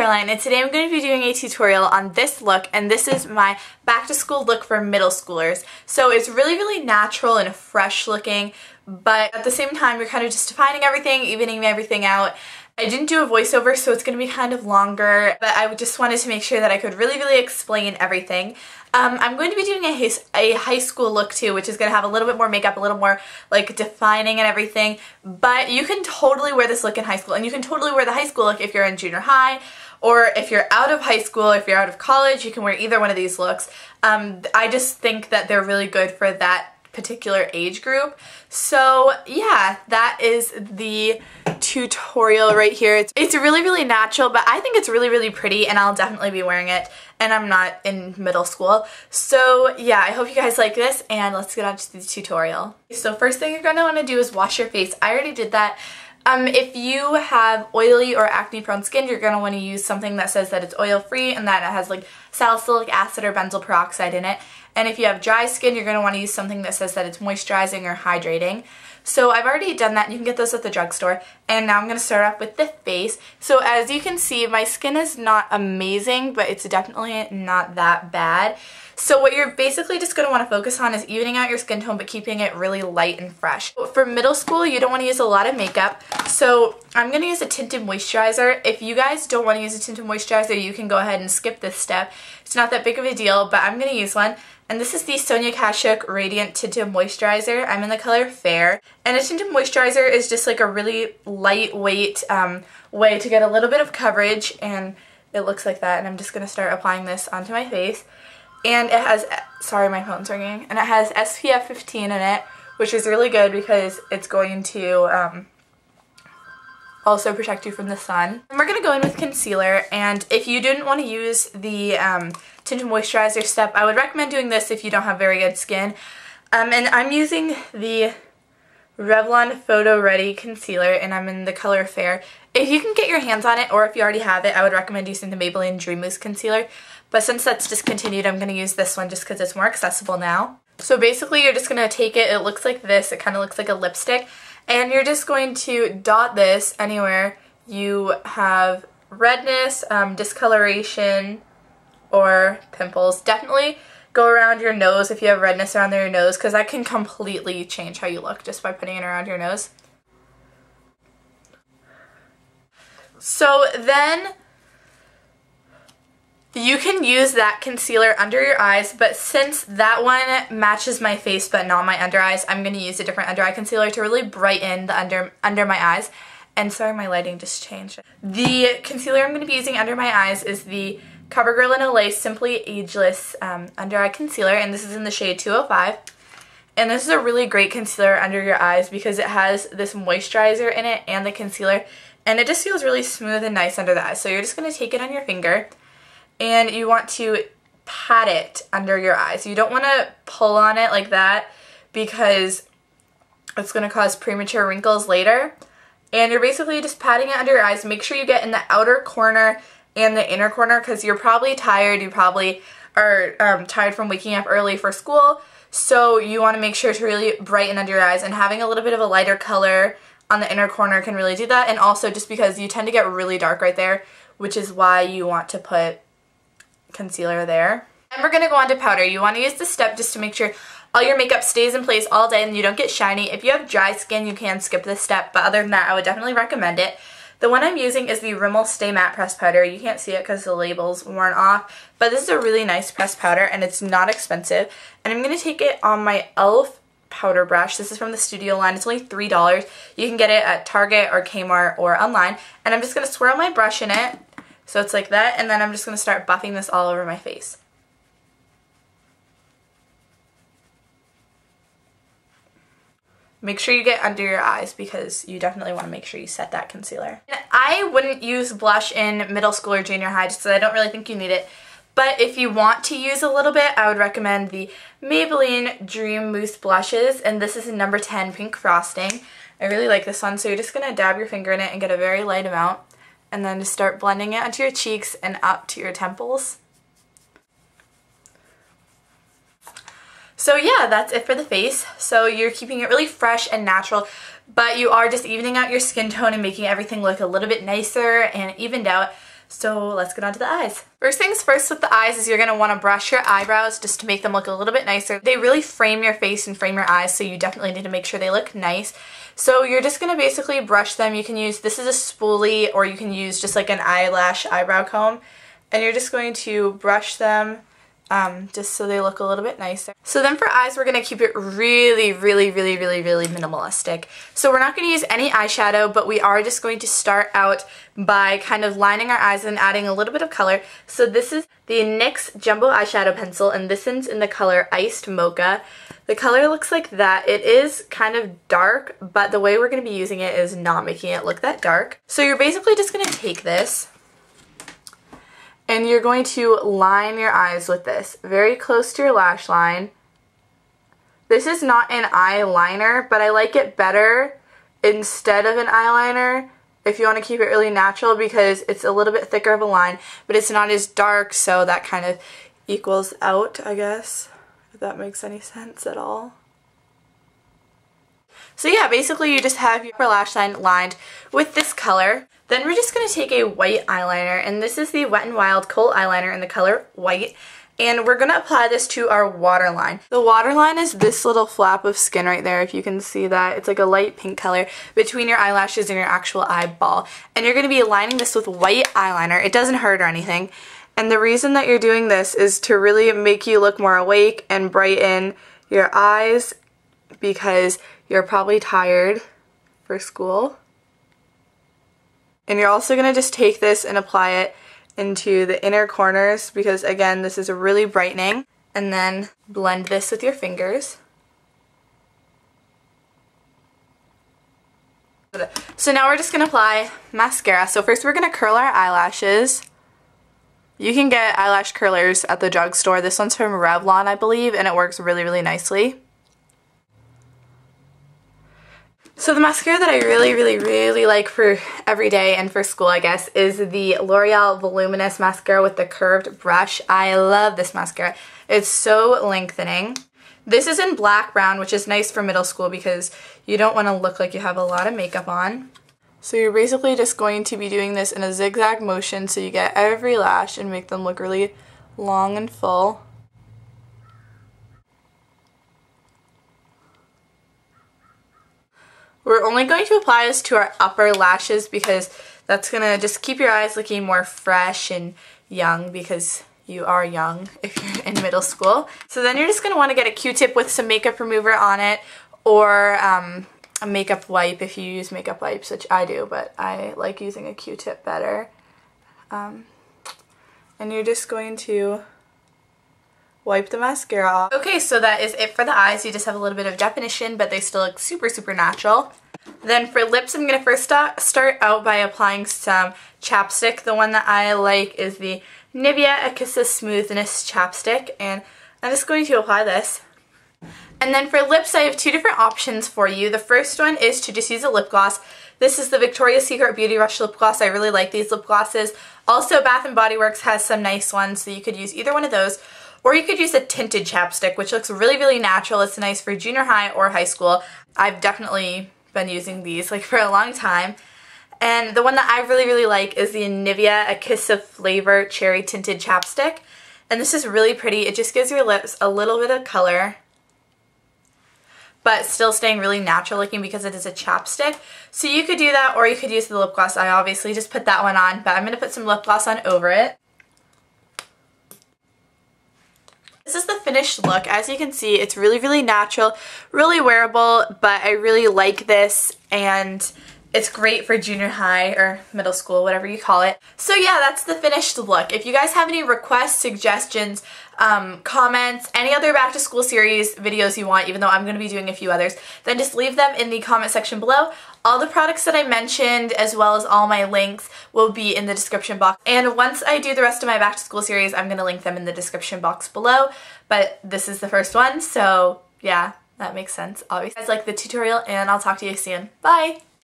Caroline, and today I'm going to be doing a tutorial on this look, and this is my back to school look for middle schoolers. So it's really natural and fresh looking, but at the same time you're kind of just defining everything, evening everything out. I didn't do a voiceover, so it's going to be kind of longer, but I just wanted to make sure that I could really explain everything. I'm going to be doing a high school look too, which is going to have a little bit more makeup, a little more like defining and everything, but you can totally wear this look in high school, and you can totally wear the high school look if you're in junior high, or if you're out of high school, if you're out of college, you can wear either one of these looks. I just think that they're really good for that particular age group. So yeah, that is the tutorial right here. It's really natural, but I think it's really pretty, and I'll definitely be wearing it, and I'm not in middle school. So yeah, I hope you guys like this, and let's get on to the tutorial. So first thing you're going to want to do is wash your face. I already did that. If you have oily or acne prone skin, you're going to want to use something that says that it's oil free and that it has like salicylic acid or benzoyl peroxide in it. And if you have dry skin, you're going to want to use something that says that it's moisturizing or hydrating. So I've already done that. You can get those at the drugstore. And now I'm going to start off with the face. So as you can see, my skin is not amazing, but it's definitely not that bad. So what you're basically just going to want to focus on is evening out your skin tone, but keeping it really light and fresh. For middle school, you don't want to use a lot of makeup, so I'm going to use a tinted moisturizer. If you guys don't want to use a tinted moisturizer, you can go ahead and skip this step. It's not that big of a deal, but I'm going to use one. And this is the Sonya Kashuk Radiant Tinted Moisturizer. I'm in the color Fair. And a tinted moisturizer is just like a really lightweight way to get a little bit of coverage, and it looks like that. And I'm just going to start applying this onto my face. And it has, sorry my phone's ringing, and it has SPF 15 in it, which is really good because it's going to also protect you from the sun. And we're going to go in with concealer, and if you didn't want to use the tinted moisturizer step, I would recommend doing this if you don't have very good skin. And I'm using the Revlon Photo Ready Concealer, and I'm in the color Fair. If you can get your hands on it, or if you already have it, I would recommend using the Maybelline Dream Mousse Concealer. But since that's discontinued, I'm going to use this one just because it's more accessible now. So basically you're just going to take it, it looks like this, it kind of looks like a lipstick, and you're just going to dot this anywhere you have redness, discoloration, or pimples. Definitely go around your nose if you have redness around your nose, because that can completely change how you look just by putting it around your nose. So then you can use that concealer under your eyes, but since that one matches my face but not my under eyes, I'm going to use a different under eye concealer to really brighten the under my eyes. And sorry, my lighting just changed. The concealer I'm going to be using under my eyes is the CoverGirl and Olay Simply Ageless under eye concealer, and this is in the shade 205. And this is a really great concealer under your eyes because it has this moisturizer in it and the concealer, and it just feels really smooth and nice under the eyes. So you're just going to take it on your finger, and you want to pat it under your eyes. You don't want to pull on it like that because it's going to cause premature wrinkles later. And you're basically just patting it under your eyes. Make sure you get in the outer corner and the inner corner because you're probably tired. You probably are tired from waking up early for school. So you want to make sure to really brighten under your eyes, and having a little bit of a lighter color on the inner corner can really do that. And also just because you tend to get really dark right there, which is why you want to put concealer there. And we're going to go on to powder. You want to use this step just to make sure all your makeup stays in place all day and you don't get shiny. If you have dry skin, you can skip this step, but other than that, I would definitely recommend it. The one I'm using is the Rimmel Stay Matte Pressed Powder. You can't see it because the label's worn off, but this is a really nice pressed powder, and it's not expensive. And I'm going to take it on my e.l.f. powder brush. This is from the Studio line. It's only $3. You can get it at Target or Kmart or online. And I'm just going to swirl my brush in it. So it's like that, and then I'm just going to start buffing this all over my face. Make sure you get under your eyes because you definitely want to make sure you set that concealer. And I wouldn't use blush in middle school or junior high just because I don't really think you need it. But if you want to use a little bit, I would recommend the Maybelline Dream Mousse blushes, and this is in number 10 Pink Frosting. I really like this one, so you're just going to dab your finger in it and get a very light amount. And then just start blending it onto your cheeks and up to your temples. So yeah, that's it for the face. So you're keeping it really fresh and natural, but you are just evening out your skin tone and making everything look a little bit nicer and evened out. So let's get on to the eyes. First things first with the eyes is you're going to want to brush your eyebrows just to make them look a little bit nicer. They really frame your face and frame your eyes, so you definitely need to make sure they look nice. So you're just going to basically brush them. You can use, this is a spoolie, or you can use just like an eyelash eyebrow comb. And you're just going to brush them just so they look a little bit nicer. So then for eyes, we're going to keep it really minimalistic. So we're not going to use any eyeshadow, but we are just going to start out by kind of lining our eyes and adding a little bit of color. So this is the NYX Jumbo Eyeshadow Pencil, and this one's in the color Iced Mocha. The color looks like that. It is kind of dark, but the way we're going to be using it is not making it look that dark. So you're basically just going to take this, and you're going to line your eyes with this, very close to your lash line. This is not an eyeliner, but I like it better instead of an eyeliner if you want to keep it really natural, because it's a little bit thicker of a line, but it's not as dark, so that kind of equals out, I guess, if that makes any sense at all. So yeah, basically you just have your upper lash line lined with this color. Then we're just going to take a white eyeliner, and this is the Wet n Wild Kohl eyeliner in the color White, and we're going to apply this to our waterline. The waterline is this little flap of skin right there, if you can see that. It's like a light pink color between your eyelashes and your actual eyeball. And you're going to be aligning this with white eyeliner. It doesn't hurt or anything. And the reason that you're doing this is to really make you look more awake and brighten your eyes, because you're probably tired for school. And you're also going to just take this and apply it into the inner corners, because again, this is really brightening. And then blend this with your fingers. So now we're just going to apply mascara. So first we're going to curl our eyelashes. You can get eyelash curlers at the drugstore. This one's from Revlon, I believe, and it works really nicely. So the mascara that I really like for every day and for school, I guess, is the L'Oreal Voluminous mascara with the curved brush. I love this mascara. It's so lengthening. This is in black brown, which is nice for middle school because you don't want to look like you have a lot of makeup on. So you're basically just going to be doing this in a zigzag motion so you get every lash and make them look really long and full. We're only going to apply this to our upper lashes because that's going to just keep your eyes looking more fresh and young, because you are young if you're in middle school. So then you're just going to want to get a Q-tip with some makeup remover on it, or a makeup wipe if you use makeup wipes, which I do, but I like using a Q-tip better. And you're just going to wipe the mascara off. Okay, so that is it for the eyes. You just have a little bit of definition, but they still look super natural. Then for lips, I'm going to first start out by applying some chapstick. The one that I like is the Nivea Ageless Smoothness chapstick, and I'm just going to apply this. And then for lips, I have two different options for you. The first one is to just use a lip gloss. This is the Victoria's Secret Beauty Rush lip gloss. I really like these lip glosses. Also, Bath & Body Works has some nice ones, so you could use either one of those. Or you could use a tinted chapstick, which looks really natural. It's nice for junior high or high school. I've definitely been using these like for a long time. And the one that I really like is the Nivea A Kiss of Flavor Cherry Tinted Chapstick. And this is really pretty. It just gives your lips a little bit of color, but still staying really natural looking because it is a chapstick. So you could do that, or you could use the lip gloss. I obviously just put that one on, but I'm going to put some lip gloss on over it. This is the finished look. As you can see, it's really natural, really wearable, but I really like this, and it's great for junior high or middle school, whatever you call it. So yeah, that's the finished look. If you guys have any requests, suggestions, comments, any other back to school series videos you want, even though I'm going to be doing a few others, then just leave them in the comment section below. All the products that I mentioned, as well as all my links, will be in the description box. And once I do the rest of my back to school series, I'm going to link them in the description box below. But this is the first one, so yeah, that makes sense, obviously. You guys like the tutorial, and I'll talk to you soon. Bye!